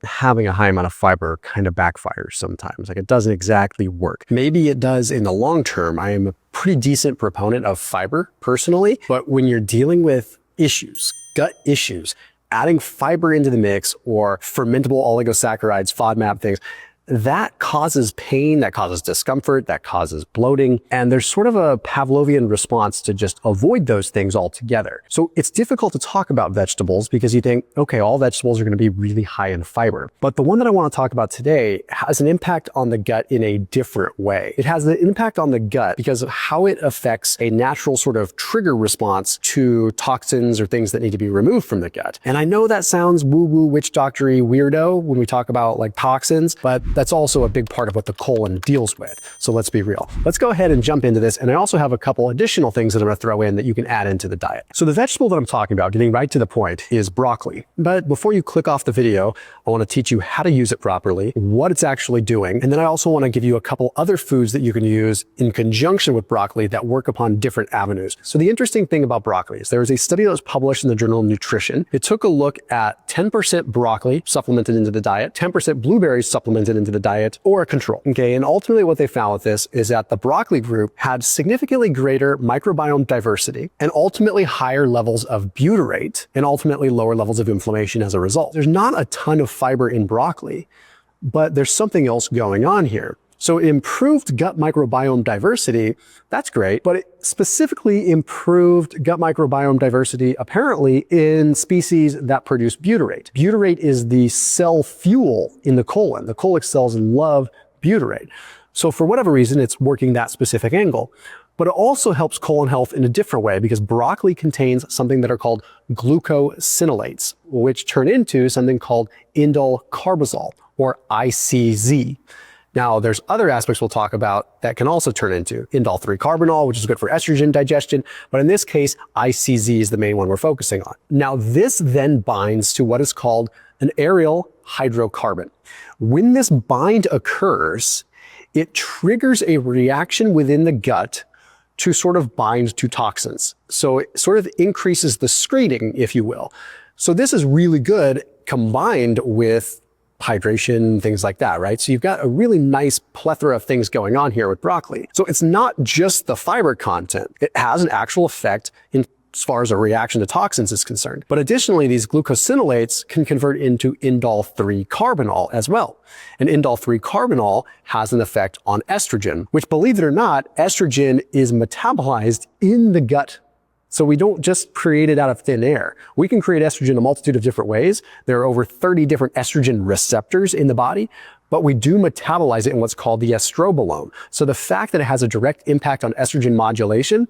having a high amount of fiber kind of backfires sometimes. Like, it doesn't exactly work. Maybe it does in the long term. I am a pretty decent proponent of fiber personally, but when you're dealing with issues, gut issues, adding fiber into the mix or fermentable oligosaccharides, FODMAP things, that causes pain, that causes discomfort, that causes bloating, and there's sort of a Pavlovian response to just avoid those things altogether. So it's difficult to talk about vegetables because you think, okay, all vegetables are going to be really high in fiber. But the one that I want to talk about today has an impact on the gut in a different way. It has an impact on the gut because of how it affects a natural sort of trigger response to toxins or things that need to be removed from the gut. And I know that sounds woo-woo, witch doctory weirdo when we talk about like toxins, but that's also a big part of what the colon deals with. So let's be real. Let's go ahead and jump into this. And I also have a couple additional things that I'm going to throw in that you can add into the diet. So the vegetable that I'm talking about, getting right to the point, is broccoli. But before you click off the video, I want to teach you how to use it properly, what it's actually doing. And then I also want to give you a couple other foods that you can use in conjunction with broccoli that work upon different avenues. So the interesting thing about broccoli is there was a study that was published in the Journal of Nutrition. It took a look at 10% broccoli supplemented into the diet, 10% blueberries supplemented into the diet, or a control. Okay, and ultimately what they found with this is that the broccoli group had significantly greater microbiome diversity and ultimately higher levels of butyrate and ultimately lower levels of inflammation as a result. There's not a ton of fiber in broccoli, but there's something else going on here. So improved gut microbiome diversity, that's great, but it specifically improved gut microbiome diversity apparently in species that produce butyrate. Butyrate is the cell fuel in the colon. The colic cells love butyrate. So for whatever reason, it's working that specific angle. But it also helps colon health in a different way because broccoli contains something that are called glucosinolates, which turn into something called indole carbazole, or ICZ. Now, there's other aspects we'll talk about that can also turn into indole 3-carbinol, which is good for estrogen digestion. But in this case, ICZ is the main one we're focusing on. Now, this then binds to what is called an aryl hydrocarbon. When this bind occurs, it triggers a reaction within the gut to sort of bind to toxins. So it sort of increases the screening, if you will. So this is really good combined with hydration, things like that, right? So you've got a really nice plethora of things going on here with broccoli. So it's not just the fiber content. It has an actual effect in as far as a reaction to toxins is concerned. But additionally, these glucosinolates can convert into indole 3-carbinol as well. And indole 3-carbinol has an effect on estrogen, which, believe it or not, estrogen is metabolized in the gut. So we don't just create it out of thin air. We can create estrogen a multitude of different ways. There are over 30 different estrogen receptors in the body, but we do metabolize it in what's called the estrobolome. So the fact that it has a direct impact on estrogen modulation,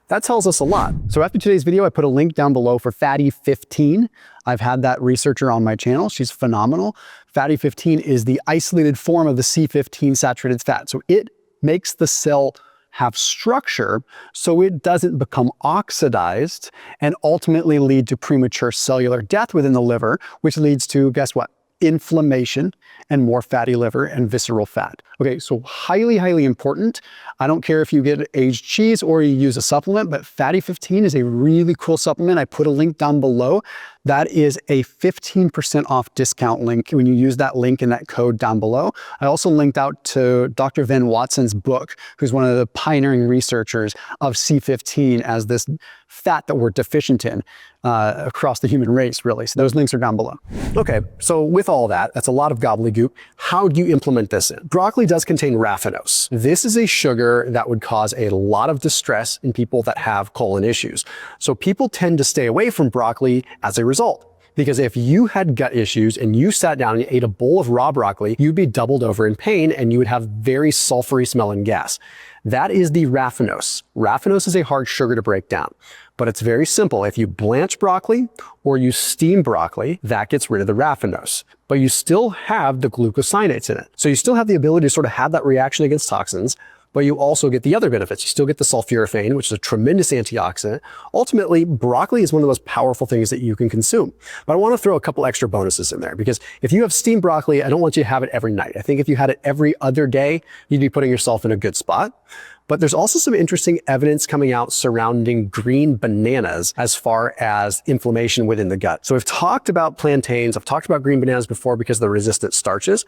that tells us a lot. So after today's video, I put a link down below for Fatty 15. I've had that researcher on my channel. She's phenomenal. Fatty 15 is the isolated form of the C15 saturated fat. So it makes the cell have structure so it doesn't become oxidized and ultimately lead to premature cellular death within the liver, which leads to, guess what? Inflammation and more fatty liver and visceral fat. Okay, so highly, highly important. I don't care if you get aged cheese or you use a supplement, but Fatty 15 is a really cool supplement. I put a link down below. That is a 15% off discount link when you use that link and that code down below. I also linked out to Dr. Ven Watson's book, who's one of the pioneering researchers of C15 as this fat that we're deficient in across the human race, really. So those links are down below. Okay, so with all that, that's a lot of gobbledygook. How do you implement this in? Broccoli does contain raffinose. This is a sugar that would cause a lot of distress in people that have colon issues. So people tend to stay away from broccoli as a result. Because if you had gut issues and you sat down and you ate a bowl of raw broccoli, you'd be doubled over in pain and you would have very sulfury smelling gas. That is the raffinose. Raffinose is a hard sugar to break down, but it's very simple. If you blanch broccoli or you steam broccoli, that gets rid of the raffinose, but you still have the glucosinates in it. So you still have the ability to sort of have that reaction against toxins, but you also get the other benefits. You still get the sulforaphane, which is a tremendous antioxidant. Ultimately, broccoli is one of the most powerful things that you can consume. But I want to throw a couple extra bonuses in there because if you have steamed broccoli, I don't want you to have it every night. I think if you had it every other day, you'd be putting yourself in a good spot. But there's also some interesting evidence coming out surrounding green bananas as far as inflammation within the gut. So we've talked about plantains, I've talked about green bananas before because of the resistant starches.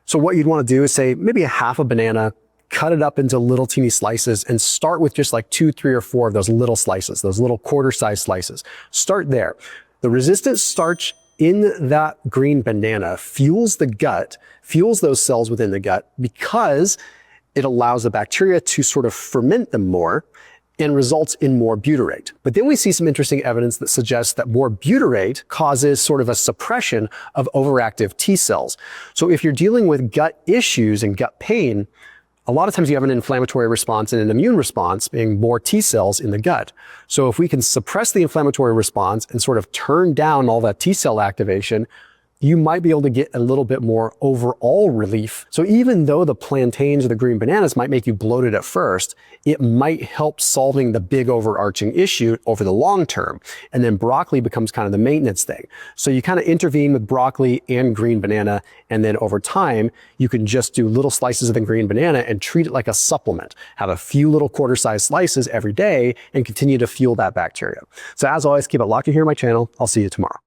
So what you'd want to do is say maybe a half a banana, cut it up into little teeny slices and start with just like 2, 3, or 4 of those little slices, those little quarter-sized slices. Start there. The resistant starch in that green banana fuels the gut, fuels those cells within the gut because it allows the bacteria to sort of ferment them more and results in more butyrate. But then we see some interesting evidence that suggests that more butyrate causes sort of a suppression of overactive T cells. So if you're dealing with gut issues and gut pain, a lot of times you have an inflammatory response and an immune response, being more T cells in the gut. So if we can suppress the inflammatory response and sort of turn down all that T cell activation, you might be able to get a little bit more overall relief. So even though the plantains or the green bananas might make you bloated at first, it might help solving the big overarching issue over the long term. And then broccoli becomes kind of the maintenance thing. So you kind of intervene with broccoli and green banana, and then over time, you can just do little slices of the green banana and treat it like a supplement. Have a few little quarter-sized slices every day and continue to fuel that bacteria. So as always, keep it locked in here on my channel. I'll see you tomorrow.